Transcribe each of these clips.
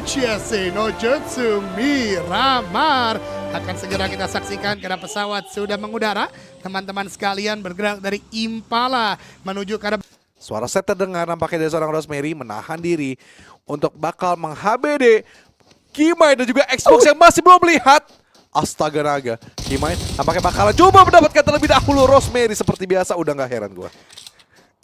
Uchiase no Jutsu Miramar akan segera kita saksikan karena pesawat sudah mengudara. Teman-teman sekalian bergerak dari Impala menuju ke arah... Suara set terdengar nampaknya dari seorang Rosemary menahan diri untuk bakal meng-HBD Kimai dan juga Xbox yang masih belum melihat. Astaga naga, Kimai nampaknya bakalan coba mendapatkan terlebih dahulu Rosemary. Seperti biasa, udah gak heran gua.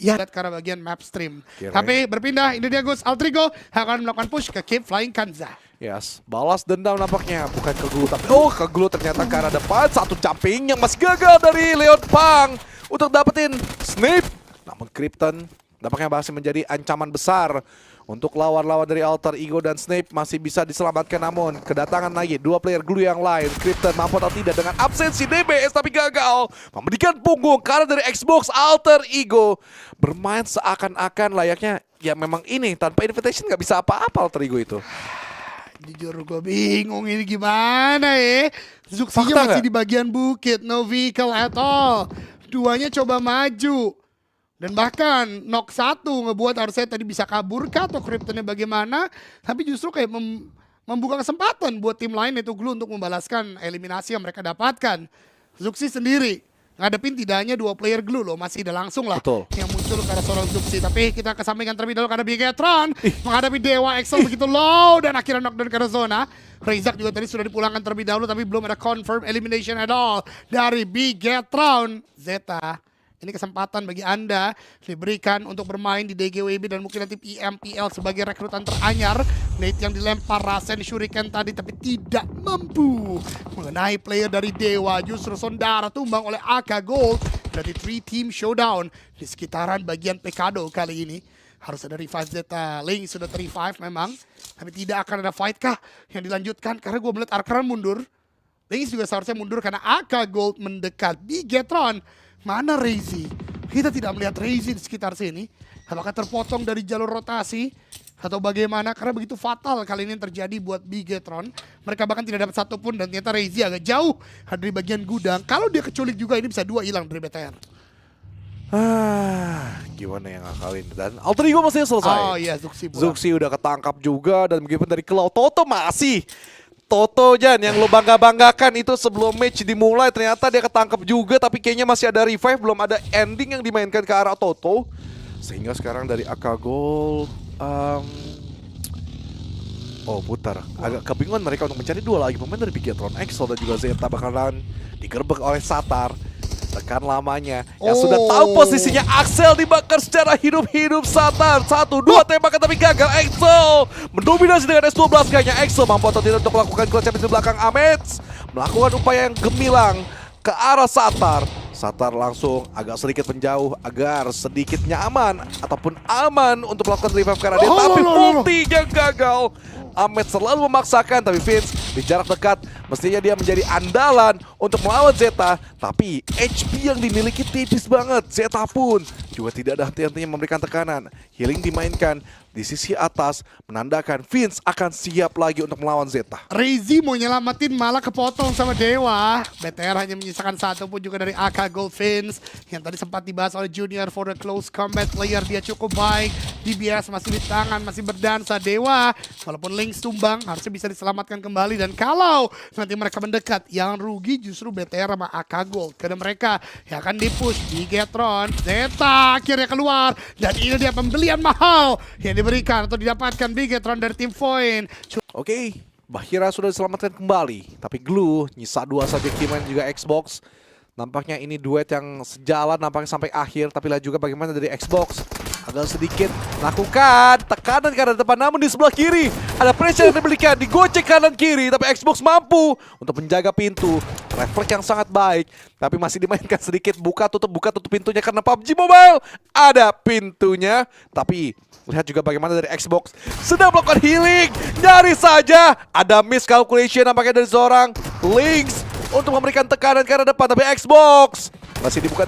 Ya, karena bagian map stream. Kira-kira. Tapi berpindah, ini dia Gus Altrigo akan melakukan push ke Keep Flying Kanza. Yes, balas dendam nampaknya bukan ke Glue tapi ke Glue ternyata ke arah depan. Satu jumping yang masih gagal dari Leon Pang untuk dapetin Snape. Namun Krypton nampaknya masih menjadi ancaman besar untuk lawan-lawan dari Alter Ego, dan Snape masih bisa diselamatkan. Namun kedatangan lagi dua player Glue yang lain. Krypton mampu atau tidak dengan absensi DBS tapi gagal memberikan punggung karena dari Xbox. Alter Ego bermain seakan-akan layaknya ya memang ini tanpa invitation nggak bisa apa-apa Alter Ego itu. Jujur gue bingung ini gimana ya. Zuxinya Fakta masih gak? di bagian bukit, no vehicle at all. Duanya coba maju. Dan bahkan knock satu ngebuat harusnya tadi bisa kabur kah atau Kryptonnya bagaimana. Tapi justru kayak membuka kesempatan buat tim lain yaitu Glue untuk membalaskan eliminasi yang mereka dapatkan. Zuxi sendiri ngadepin tidak hanya dua player Glue loh, masih ada langsung lah. Betul. Yang muncul karena seorang Zuxi. Tapi kita kesampingkan terlebih dahulu karena Bigetron menghadapi Dewa Excel begitu low dan akhirnya knockdown ke zona. Razak juga tadi sudah dipulangkan terlebih dahulu tapi belum ada confirm elimination at all dari Bigetron. Zeta, ini kesempatan bagi Anda diberikan untuk bermain di DGWB dan mungkin nanti PMPL sebagai rekrutan teranyar. Nate yang dilempar Rasen Shuriken tadi tapi tidak mampu mengenai player dari Dewa. Justru Sondara tumbang oleh AK Gold. Berarti 3-team showdown di sekitaran bagian Pekado kali ini. Harus ada revive Zeta. Ling sudah ter-revive memang. Tapi tidak akan ada fight kah yang dilanjutkan karena gue melihat Arkaran mundur. Ling juga seharusnya mundur karena AK Gold mendekat. Bigetron. Mana Reizi? Kita tidak melihat Reizi di sekitar sini. Apakah terpotong dari jalur rotasi? Atau bagaimana? Karena begitu fatal kali ini yang terjadi buat Bigetron. Mereka bahkan tidak dapat satu pun dan ternyata Reizi agak jauh dari bagian gudang. Kalau dia keculik juga ini bisa dua hilang dari BTR. Gimana yang ngakalin. Dan Alter Ego masih selesai. Oh iya, Zuxi pulang. Zuxi udah ketangkap juga, dan meskipun dari Cloud Toto masih. Toto Jan yang lo bangga-banggakan itu sebelum match dimulai ternyata dia ketangkap juga, tapi kayaknya masih ada revive, belum ada ending yang dimainkan ke arah Toto. Sehingga sekarang dari AK Gold putar. Agak kebingungan mereka untuk mencari dua lagi pemain dari Bigetron. Exo dan juga Zeta bakalan digerebek oleh Satar. Tekan lamanya yang sudah tahu posisinya. Axel dibakar secara hidup-hidup. Satar 1-2 tembakan tapi gagal. Axel mendominasi dengan S12 kayaknya. Axel mampu atau tidak untuk melakukan clutch di belakang. Amets melakukan upaya yang gemilang ke arah Satar. Satar langsung agak sedikit menjauh agar sedikit nyaman ataupun aman untuk melakukan revive karena dia, tapi ultinya gagal. Ahmed selalu memaksakan, tapi Vince di jarak dekat mestinya dia menjadi andalan untuk melawan Zeta, tapi HP yang dimiliki tipis banget. Zeta pun juga tidak ada henti-hentinya memberikan tekanan. Healing dimainkan di sisi atas menandakan Vince akan siap lagi untuk melawan Zeta. Reizi mau nyelamatin malah kepotong sama Dewa. BTR hanya menyisakan satu pun juga dari AK Gold Vince yang tadi sempat dibahas oleh Junior for the close combat player. Dia cukup baik. DBS masih di tangan, masih berdansa. Dewa walaupun Lynx tumbang harusnya bisa diselamatkan kembali, dan kalau nanti mereka mendekat yang rugi justru BTR sama AK Gold karena mereka yang akan dipush di Bigetron. Zeta akhirnya keluar dan ini dia pembelian mahal yang diberikan atau didapatkan Bigetron dari tim Void. Oke, Bahira sudah diselamatkan kembali, tapi Glue nyisa dua saja, Kiman juga Xbox. Nampaknya ini duet yang sejalan nampaknya sampai akhir, tapi lihat juga bagaimana dari Xbox. Agak sedikit lakukan tekanan ke arah depan, namun di sebelah kiri ada pressure yang diberikan, digocek kanan kiri, tapi Xbox mampu untuk menjaga pintu. Refleks yang sangat baik, tapi masih dimainkan sedikit buka tutup pintunya karena PUBG Mobile ada pintunya. Tapi lihat juga bagaimana dari Xbox sedang melakukan healing. Nyaris saja ada miscalculation nampaknya dari seorang Lynx untuk memberikan tekanan ke arah depan, tapi Xbox masih dibuka.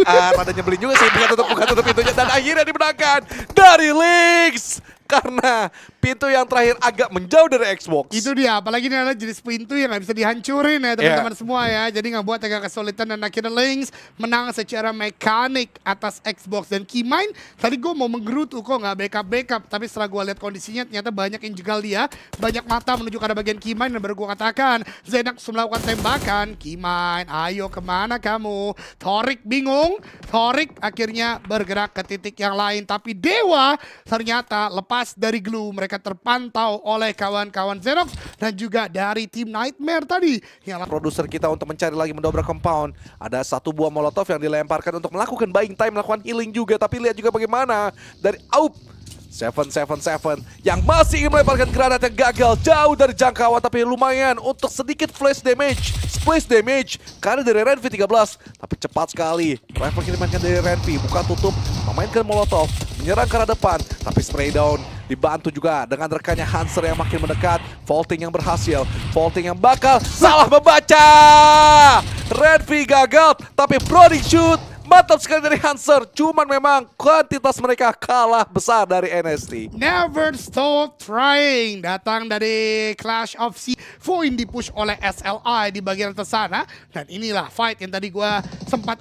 Rada nyebelin juga sih buka tutup pintunya, dan akhirnya dimenangkan dari Lynx karena pintu yang terakhir agak menjauh dari Xbox. Itu dia, apalagi ini adalah jenis pintu yang nggak bisa dihancurin ya teman-teman semua ya. Jadi nggak buat agak kesulitan dan akhirnya Lynx menang secara mekanik atas Xbox. Dan Keymind, tadi gue mau menggerutu kok nggak backup. Tapi setelah gue lihat kondisinya ternyata banyak yang jegal dia. Banyak mata menuju ke arah bagian Keymind dan baru gue katakan, Zenox melakukan tembakan. Keymind, ayo kemana kamu? Thorik bingung, Thorik akhirnya bergerak ke titik yang lain. Tapi Dewa ternyata lepas dari glue, mereka terpantau oleh kawan-kawan Zenox dan juga dari tim Nightmare tadi yang Produser kita untuk mencari lagi mendobrak compound. Ada satu buah molotov yang dilemparkan untuk melakukan buying time, melakukan healing juga. Tapi lihat juga bagaimana dari Aup 777 yang masih ingin melemparkan granat yang gagal jauh dari jangkauan, tapi lumayan untuk sedikit flash damage karena dari Renvi 13, tapi cepat sekali rifle kirimankan dari Renvi, buka tutup, memainkan molotov, menyerang ke arah depan, tapi spray down dibantu juga dengan rekannya Hanser yang makin mendekat. Vaulting yang berhasil, vaulting yang bakal salah membaca. Renvi gagal, tapi Brody shoot mantap sekali dari Hanser, cuman memang kuantitas mereka kalah besar dari NST. Never stop trying. Datang dari Clash of Sea. Voin dipush oleh SLI di bagian atas sana. Dan inilah fight yang tadi gue sempat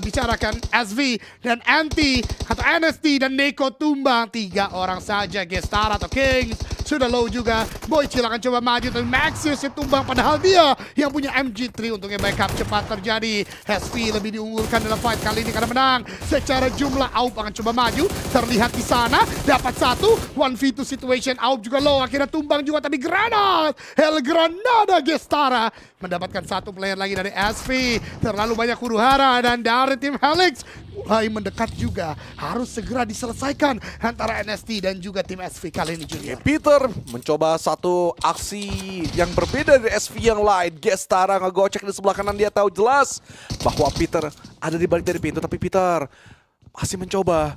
bicarakan. SV dan Anti atau NST dan Neko tumbang. 3 orang saja. Gestara atau Kings sudah low juga. Boychill akan coba maju, tapi Maxius tumbang. Padahal dia yang punya MG3. Untungnya backup cepat terjadi. SV lebih diunggulkan dalam fight kali ini karena menang secara jumlah. Aup akan coba maju, terlihat di sana, dapat satu 1v2 situation. Aup juga low, akhirnya tumbang juga, tapi granat El Granada Gestara mendapatkan satu player lagi dari SV. Terlalu banyak huru-hara dan dari tim Helix mulai mendekat juga, harus segera diselesaikan antara NST dan juga tim SV kali ini Junior. Peter mencoba satu aksi yang berbeda dari SV yang lain. Gestara ngegocek di sebelah kanan, dia tahu jelas bahwa Peter ada di balik dari pintu, tapi Peter masih mencoba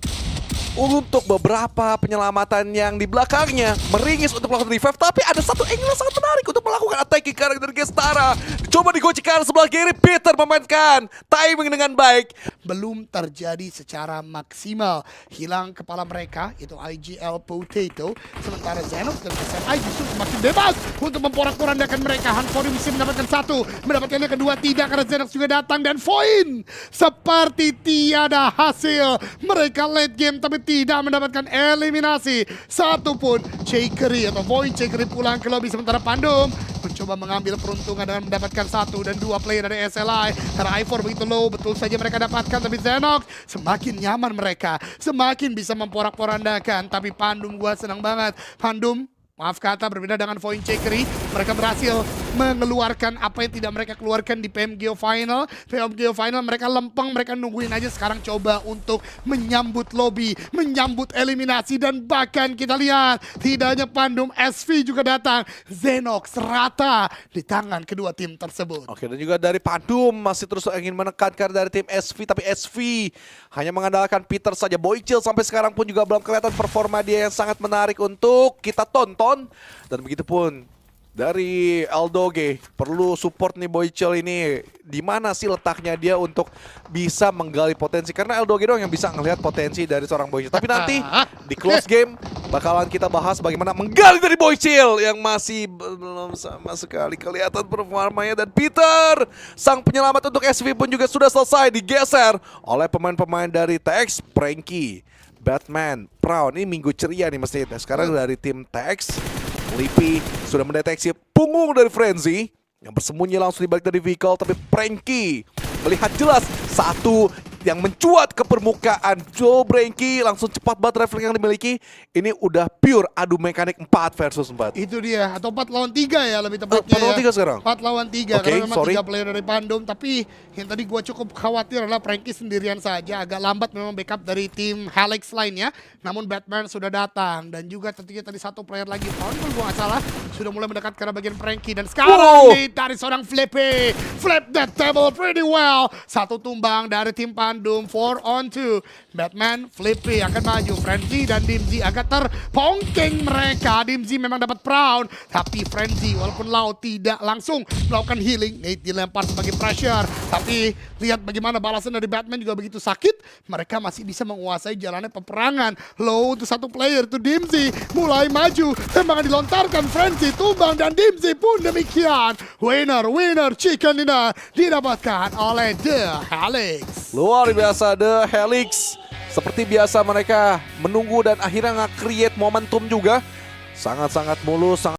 untuk beberapa penyelamatan yang di belakangnya meringis untuk melakukan revive, tapi ada satu angle yang sangat menarik untuk melakukan attacking karakter dari Gestara. Coba digocekkan sebelah kiri, Peter memainkan timing dengan baik. Belum terjadi secara maksimal. Hilang kepala mereka, itu IGL Potato. Sementara Xenox dan SMI justru semakin bebas untuk memporak-porandakan mereka. Hanfori bisa mendapatkan satu, mendapatkan yang kedua tidak, karena Xenox juga datang. Dan Voin seperti tiada hasil. Mereka late game tapi tidak mendapatkan eliminasi satupun. Cakery atau Voin Cakery pulang ke lobby, sementara Pandum mencoba mengambil peruntungan dengan mendapatkan 1 dan 2 player dari SLI. Karena I4 begitu low, betul saja mereka dapatkan, tapi Xenox semakin nyaman mereka, semakin bisa memporak-porandakan. Tapi Pandum, gua senang banget. Pandum, maaf kata, berbeda dengan Voin Cakery, mereka berhasil mengeluarkan apa yang tidak mereka keluarkan di PMGO Final. PMGO Final mereka lempeng, mereka nungguin aja. Sekarang coba untuk menyambut lobby, menyambut eliminasi. Dan bahkan kita lihat, tidak hanya Pandum, SV juga datang. Xenox rata di tangan kedua tim tersebut. Oke, dan juga dari Pandum masih terus ingin menekankan dari tim SV, tapi SV hanya mengandalkan Peter saja. Boychill sampai sekarang pun juga belum kelihatan performa dia yang sangat menarik untuk kita tonton. Dan begitu pun dari Eldoge, perlu support nih Boychill ini. Di mana sih letaknya dia untuk bisa menggali potensi? Karena Eldoge doang yang bisa ngelihat potensi dari seorang Boychill. Tapi nanti di close game bakalan kita bahas bagaimana menggali dari Boychill yang masih belum sama sekali kelihatan performanya. Dan Peter, sang penyelamat untuk SV pun juga sudah selesai digeser oleh pemain-pemain dari TX, Pranky, Batman, Prown. Ini minggu ceria nih mestinya. Sekarang dari tim TX, Lippy sudah mendeteksi punggung dari Frenzy yang bersembunyi langsung di balik dari vehicle, tapi Pranky melihat jelas satu yang mencuat ke permukaan. Joe Pranky langsung cepat banget refleks yang dimiliki. Ini udah pure adu mekanik 4 versus 4. Itu dia, atau 4 lawan 3 ya lebih tepatnya. 4 lawan 3 sekarang? 4 lawan 3, Oke, karena memang sorry. 3 player dari Pandum. Tapi yang tadi gue cukup khawatir adalah Pranky sendirian saja. Agak lambat memang backup dari tim Helix lainnya. Namun Batman sudah datang. Dan juga tentunya tadi satu player lagi, Pound kalau gue gak salah, sudah mulai mendekat ke arah bagian Pranky. Dan sekarang nih dari seorang Flippy, flip that table pretty well. Satu tumbang dari tim Pandum. dan Doom 4 on 2. Batman, Flippy akan maju. Frenzy dan Dimzy agak terpongking mereka. Dimzy memang dapat Proud, tapi Frenzy walaupun Lau tidak langsung melakukan healing. Nate dilempar sebagai pressure, tapi lihat bagaimana balasan dari Batman juga begitu sakit. Mereka masih bisa menguasai jalannya peperangan. Low untuk satu player, itu Dimzy mulai maju. Tembakan dilontarkan, Frenzy tumbang dan Dimzy pun demikian. Winner, chicken dinner didapatkan oleh The Helix. Luar biasa The Helix. Seperti biasa mereka menunggu dan akhirnya nge-create momentum juga. Sangat-sangat mulus, sangat